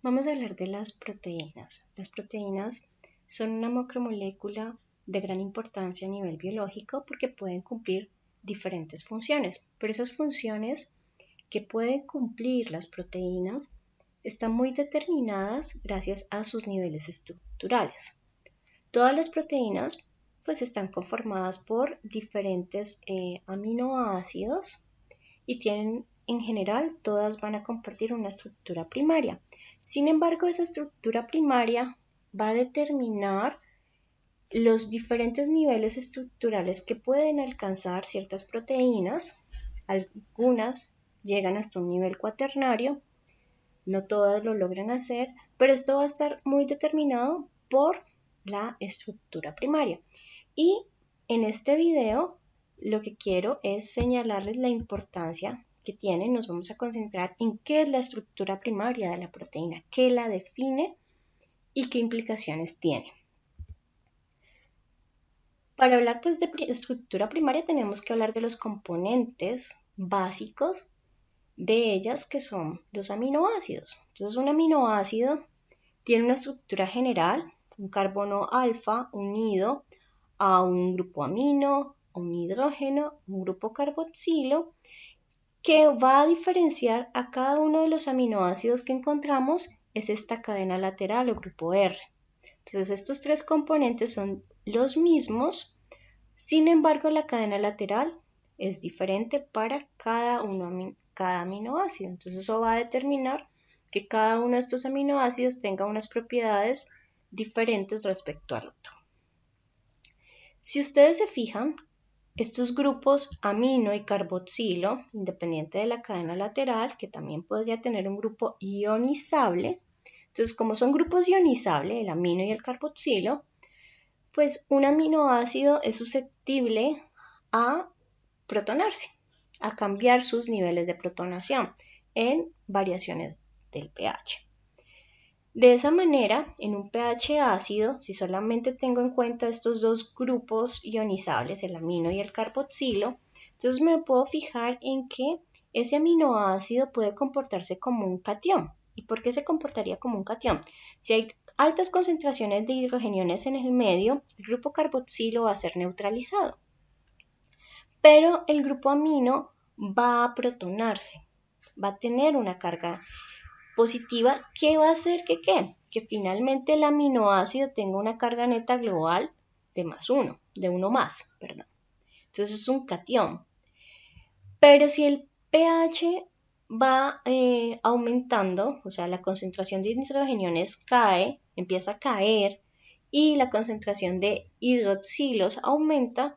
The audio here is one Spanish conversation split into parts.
Vamos a hablar de las proteínas. Las proteínas son una macromolécula de gran importancia a nivel biológico porque pueden cumplir diferentes funciones, pero esas funciones que pueden cumplir las proteínas están muy determinadas gracias a sus niveles estructurales. Todas las proteínas pues están conformadas por diferentes aminoácidos y tienen, en general, todas van a compartir una estructura primaria. Sin embargo, esa estructura primaria va a determinar los diferentes niveles estructurales que pueden alcanzar ciertas proteínas. Algunas llegan hasta un nivel cuaternario, no todas lo logran hacer, pero esto va a estar muy determinado por la estructura primaria. Y en este video lo que quiero es señalarles la importancia que tiene. Nos vamos a concentrar en qué es la estructura primaria de la proteína, qué la define y qué implicaciones tiene. Para hablar pues de estructura primaria tenemos que hablar de los componentes básicos de ellas, que son los aminoácidos. Entonces un aminoácido tiene una estructura general, un carbono alfa unido a un grupo amino, un hidrógeno, un grupo carboxilo, que va a diferenciar a cada uno de los aminoácidos que encontramos es esta cadena lateral o grupo R. Entonces estos tres componentes son los mismos, sin embargo la cadena lateral es diferente para cada aminoácido. Entonces eso va a determinar que cada uno de estos aminoácidos tenga unas propiedades diferentes respecto al otro. Si ustedes se fijan, estos grupos amino y carboxilo, independiente de la cadena lateral, que también podría tener un grupo ionizable, entonces como son grupos ionizables, el amino y el carboxilo, pues un aminoácido es susceptible a protonarse, a cambiar sus niveles de protonación en variaciones del pH. De esa manera, en un pH ácido, si solamente tengo en cuenta estos dos grupos ionizables, el amino y el carboxilo, entonces me puedo fijar en que ese aminoácido puede comportarse como un catión. ¿Y por qué se comportaría como un catión? Si hay altas concentraciones de hidrogeniones en el medio, el grupo carboxilo va a ser neutralizado. Pero el grupo amino va a protonarse, va a tener una carga positiva que va a hacer que finalmente el aminoácido tenga una carga neta global de uno más, perdón. Entonces es un catión. Pero si el pH va aumentando, o sea, la concentración de hidrogeniones cae, empieza a caer, y la concentración de hidroxilos aumenta,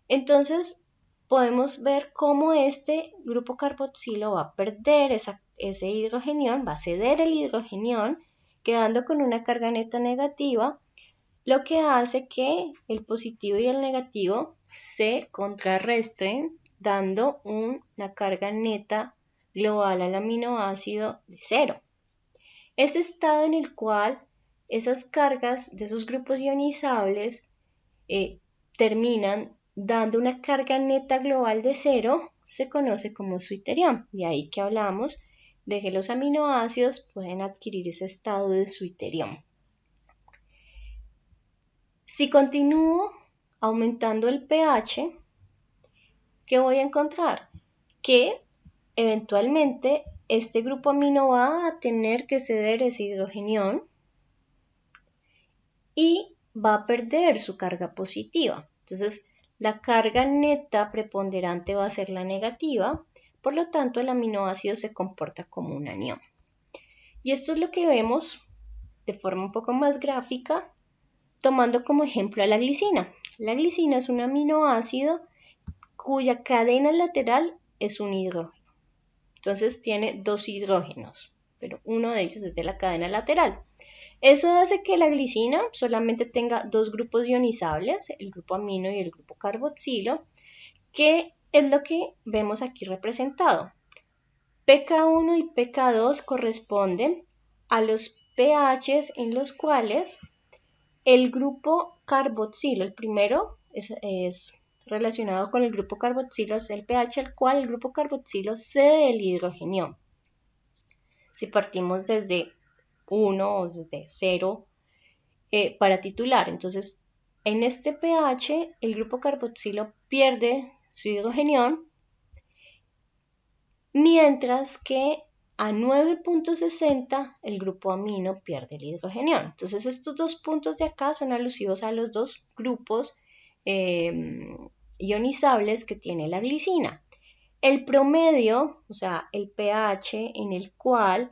entonces podemos ver cómo este grupo carboxilo va a perder ese hidrogenión, va a ceder el hidrogenión, quedando con una carga neta negativa, lo que hace que el positivo y el negativo se contrarresten, dando una carga neta global al aminoácido de 0. Este estado en el cual esas cargas de esos grupos ionizables terminan dando una carga neta global de 0, se conoce como switterión. De ahí que hablamos de que los aminoácidos pueden adquirir ese estado de switterión. Si continúo aumentando el pH, ¿qué voy a encontrar? Que eventualmente este grupo amino va a tener que ceder ese hidrogenión y va a perder su carga positiva. Entonces, la carga neta preponderante va a ser la negativa, por lo tanto el aminoácido se comporta como un anión. Y esto es lo que vemos de forma un poco más gráfica, tomando como ejemplo a la glicina. La glicina es un aminoácido cuya cadena lateral es un hidrógeno. Entonces tiene dos hidrógenos, pero uno de ellos es de la cadena lateral. Eso hace que la glicina solamente tenga dos grupos ionizables, el grupo amino y el grupo carboxilo, que es lo que vemos aquí representado. pK1 y pK2 corresponden a los pHs en los cuales el grupo carboxilo, el primero es relacionado con el grupo carboxilo, es el pH al cual el grupo carboxilo cede el hidrogenión. Si partimos desde 1 o desde 0 para titular. Entonces, en este pH, el grupo carboxilo pierde su hidrogenión, mientras que a 9.60 el grupo amino pierde el hidrogenión. Entonces, estos dos puntos de acá son alusivos a los dos grupos ionizables que tiene la glicina. El promedio, o sea, el pH en el cual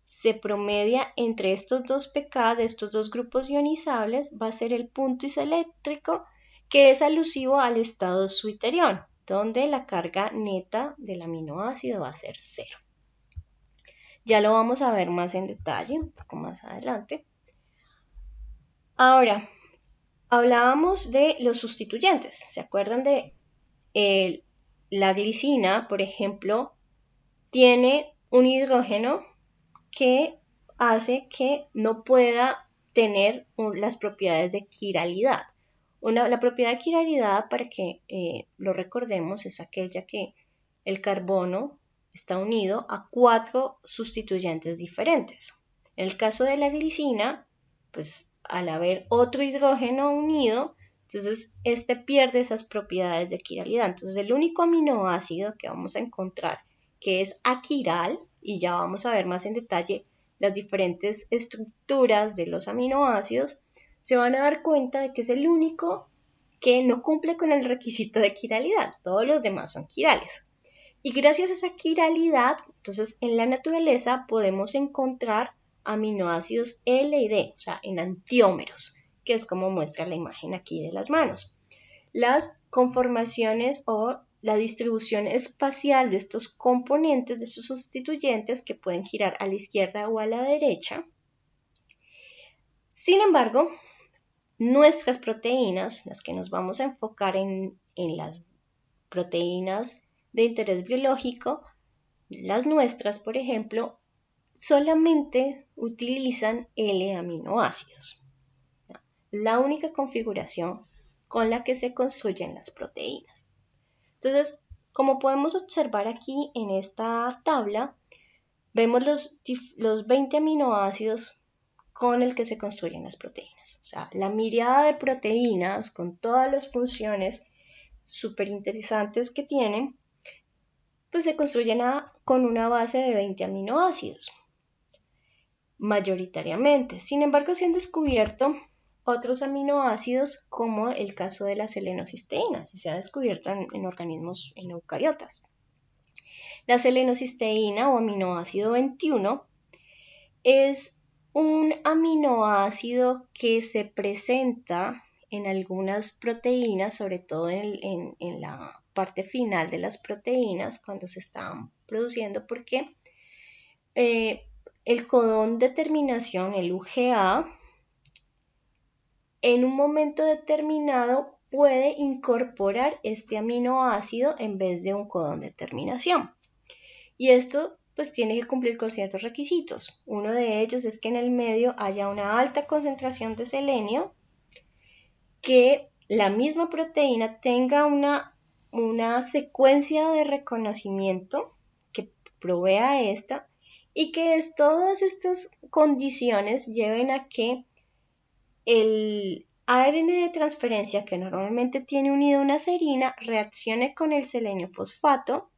se promedia entre estos dos pK de estos dos grupos ionizables va a ser el punto isoeléctrico, que es alusivo al estado zwitterion, donde la carga neta del aminoácido va a ser 0. Ya lo vamos a ver más en detalle, un poco más adelante. Ahora, hablábamos de los sustituyentes. ¿Se acuerdan de la glicina, por ejemplo, tiene un hidrógeno que hace que no pueda tener las propiedades de quiralidad. La propiedad de quiralidad, para que lo recordemos, es aquella que el carbono está unido a 4 sustituyentes diferentes. En el caso de la glicina, pues al haber otro hidrógeno unido, entonces este pierde esas propiedades de quiralidad. Entonces el único aminoácido que vamos a encontrar que es aquiral, y ya vamos a ver más en detalle las diferentes estructuras de los aminoácidos, se van a dar cuenta de que es el único que no cumple con el requisito de quiralidad. Todos los demás son quirales. Y gracias a esa quiralidad, entonces en la naturaleza podemos encontrar aminoácidos L y D, o sea, en antiómeros, que es como muestra la imagen aquí de las manos. Las conformaciones o la distribución espacial de estos componentes, de estos sustituyentes que pueden girar a la izquierda o a la derecha. Sin embargo, nuestras proteínas, las que nos vamos a enfocar en las proteínas de interés biológico, las nuestras, por ejemplo, solamente utilizan L-aminoácidos. La única configuración con la que se construyen las proteínas. Entonces, como podemos observar aquí en esta tabla, vemos los 20 aminoácidos con el que se construyen las proteínas. O sea, la miríada de proteínas con todas las funciones súper interesantes que tienen, pues se construyen con una base de 20 aminoácidos, mayoritariamente. Sin embargo, se han descubierto otros aminoácidos, como el caso de la selenocisteína, que se ha descubierto en organismos en eucariotas. La selenocisteína o aminoácido 21 es un aminoácido que se presenta en algunas proteínas, sobre todo en la parte final de las proteínas cuando se están produciendo, porque el codón de terminación, el UGA, en un momento determinado puede incorporar este aminoácido en vez de un codón de terminación. Y esto pues tiene que cumplir con ciertos requisitos. Uno de ellos es que en el medio haya una alta concentración de selenio, que la misma proteína tenga una secuencia de reconocimiento que provea esta, y que todas estas condiciones lleven a que el ARN de transferencia, que normalmente tiene unido una serina, reaccione con el selenio fosfato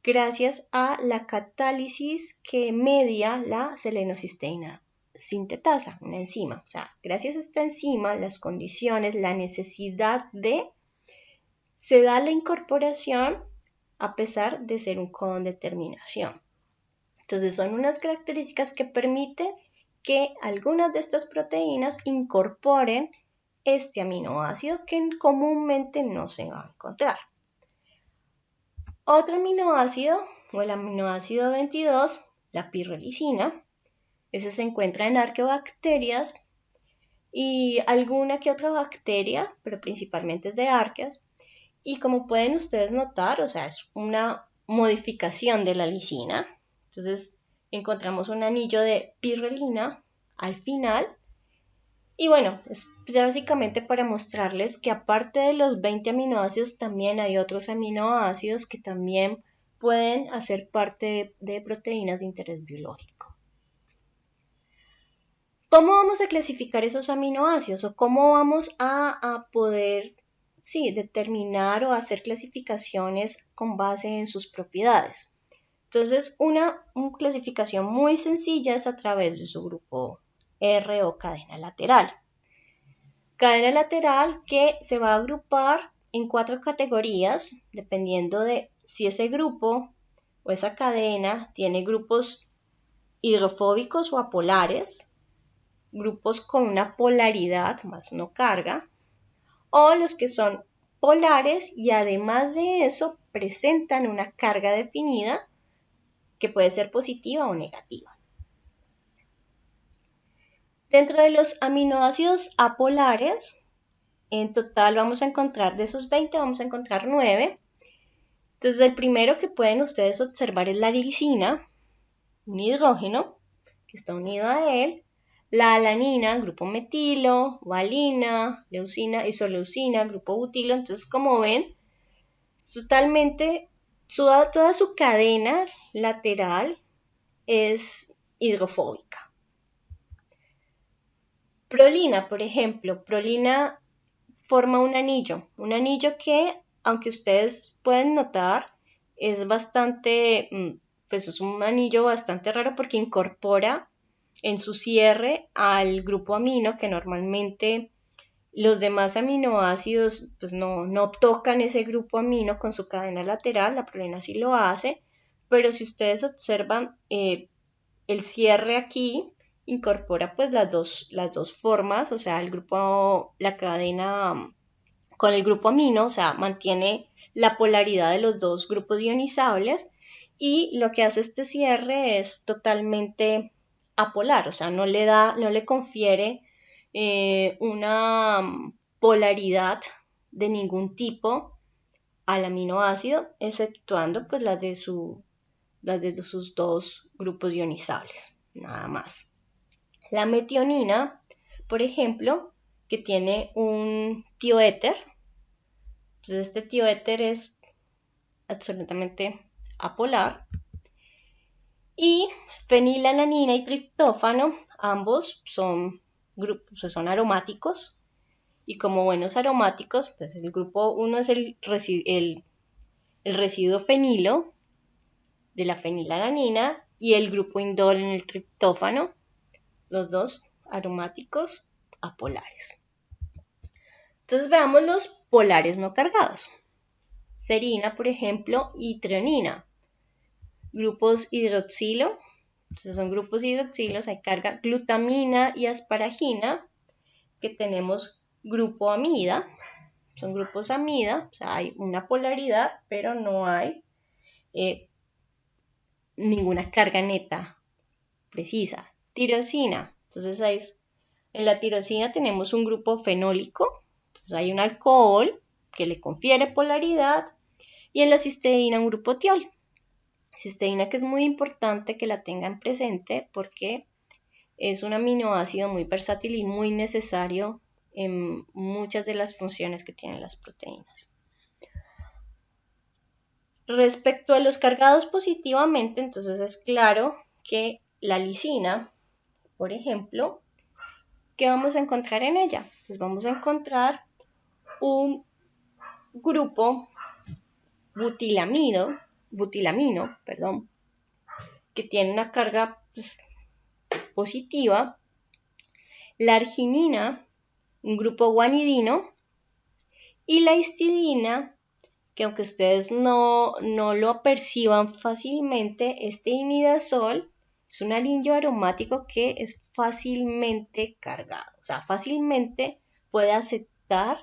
gracias a la catálisis que media la selenocisteína sintetasa, una enzima. O sea, gracias a esta enzima, las condiciones, la necesidad se da la incorporación a pesar de ser un codón de terminación. Entonces, son unas características que permiten que algunas de estas proteínas incorporen este aminoácido que comúnmente no se va a encontrar. Otro aminoácido, o el aminoácido 22, la pirrolicina, ese se encuentra en arqueobacterias y alguna que otra bacteria, pero principalmente es de arqueas. Y como pueden ustedes notar, o sea, es una modificación de la lisina. Entonces encontramos un anillo de pirrolina al final. Y bueno, es básicamente para mostrarles que aparte de los 20 aminoácidos, también hay otros aminoácidos que también pueden hacer parte de proteínas de interés biológico. ¿Cómo vamos a clasificar esos aminoácidos o cómo vamos a poder determinar o hacer clasificaciones con base en sus propiedades? Entonces, una clasificación muy sencilla es a través de su grupo R o cadena lateral. Cadena lateral que se va a agrupar en 4 categorías, dependiendo de si ese grupo o esa cadena tiene grupos hidrofóbicos o apolares, grupos con una polaridad más no carga, o los que son polares y además de eso presentan una carga definida que puede ser positiva o negativa. Dentro de los aminoácidos apolares, en total vamos a encontrar, de esos 20 vamos a encontrar 9. Entonces el primero que pueden ustedes observar es la glicina, un hidrógeno que está unido a él, la alanina, grupo metilo, valina, leucina, isoleucina, grupo butilo. Entonces, como ven, totalmente, toda su cadena lateral es hidrofóbica. Prolina, por ejemplo, prolina forma un anillo que, aunque ustedes pueden notar, es bastante, pues es un anillo bastante raro porque incorpora en su cierre al grupo amino que normalmente los demás aminoácidos pues no tocan ese grupo amino con su cadena lateral, la prolina sí lo hace, pero si ustedes observan el cierre aquí incorpora pues las dos formas, o sea, la cadena con el grupo amino, o sea, mantiene la polaridad de los dos grupos ionizables y lo que hace este cierre es totalmente apolar, o sea, no le confiere una polaridad de ningún tipo al aminoácido, exceptuando pues las de sus dos grupos ionizables, nada más. La metionina, por ejemplo, que tiene un tioéter, entonces este tioéter es absolutamente apolar. Y fenilalanina y triptófano, ambos son aromáticos. Y como buenos aromáticos, pues el grupo 1 es el residuo fenilo de la fenilalanina y el grupo indol en el triptófano, los dos aromáticos apolares. Entonces veamos los polares no cargados. Serina, por ejemplo, y treonina. Grupos hidroxilo, entonces son grupos hidroxilos, hay carga glutamina y asparagina, que tenemos grupo amida, son grupos amida, o sea, hay una polaridad, pero no hay ninguna carga neta precisa. Tirosina, entonces en la tirosina tenemos un grupo fenólico, entonces hay un alcohol que le confiere polaridad, y en la cisteína un grupo tiol. Cisteína que es muy importante que la tengan presente porque es un aminoácido muy versátil y muy necesario en muchas de las funciones que tienen las proteínas. Respecto a los cargados positivamente, entonces es claro que la lisina, por ejemplo, ¿qué vamos a encontrar en ella? Pues vamos a encontrar un grupo butilamino, que tiene una carga positiva. La arginina, un grupo guanidino, y la histidina, que aunque ustedes no lo perciban fácilmente, este imidazol es un anillo aromático que es fácilmente cargado, o sea, fácilmente puede aceptar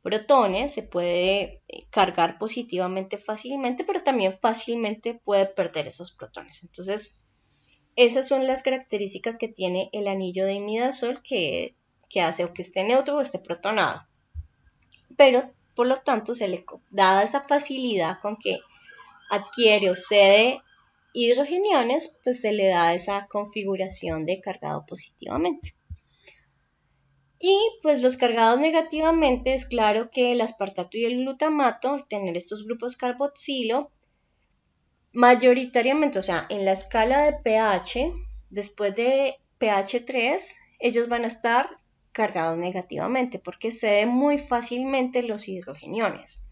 protones, se puede cargar positivamente fácilmente, pero también fácilmente puede perder esos protones. Entonces, esas son las características que tiene el anillo de imidazol que hace o que esté neutro o esté protonado. Pero, por lo tanto, dada esa facilidad con que adquiere o cede hidrogeniones, pues se le da esa configuración de cargado positivamente. Y pues los cargados negativamente es claro que el aspartato y el glutamato, al tener estos grupos carboxilo, mayoritariamente, o sea, en la escala de pH, después de pH 3, ellos van a estar cargados negativamente porque ceden muy fácilmente los hidrogeniones.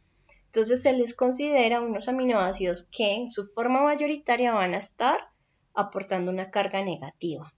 Entonces se les considera unos aminoácidos que en su forma mayoritaria van a estar aportando una carga negativa.